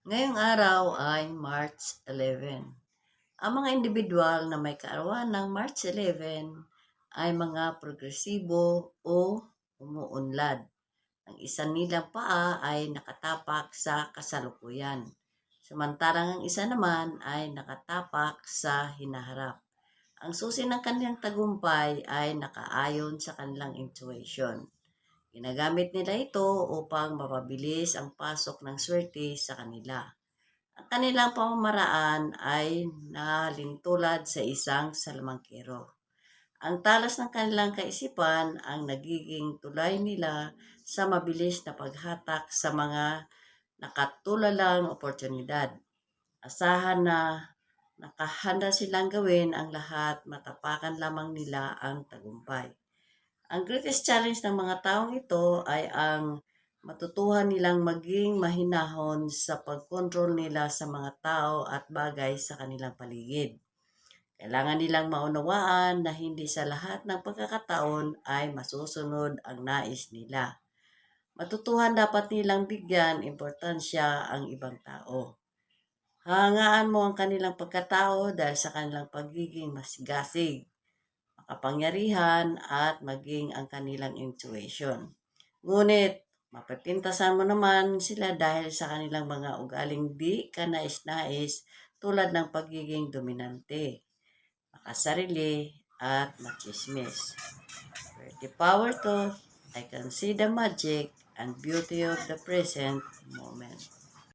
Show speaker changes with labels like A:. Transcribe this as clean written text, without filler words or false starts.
A: Ngayong araw ay March 11. Ang mga individual na may kaarawan ng March 11 ay mga progresibo o umuunlad. Ang isa nilang paa ay nakatapak sa kasalukuyan, samantalang ang isa naman ay nakatapak sa hinaharap. Ang susi ng kanilang tagumpay ay nakaayon sa kanilang intuition. Ginagamit nila ito upang mapabilis ang pasok ng swerte sa kanila. Ang kanilang pamamaraan ay nalintulad sa isang salamangkero. Ang talas ng kanilang kaisipan ang nagiging tulay nila sa mabilis na paghatak sa mga nakatulalang oportunidad. Asahan na nakahanda silang gawin ang lahat, matapakan lamang nila ang tagumpay. Ang greatest challenge ng mga taong ito ay ang matutuhan nilang maging mahinahon sa pagkontrol nila sa mga tao at bagay sa kanilang paligid. Kailangan nilang maunawaan na hindi sa lahat ng pagkakataon ay masusunod ang nais nila. Matutuhan dapat nilang bigyan importansya ang ibang tao. Hangaan mo ang kanilang pagkatao dahil sa kanilang pagiging masigasig, makapangyarihan at maging ang kanilang intuition. Ngunit, mapipintasan mo naman sila dahil sa kanilang mga ugaling di kanais-nais tulad ng pagiging dominante, makasarili, at machismis. The power to, I can see the magic and beauty of the present moment.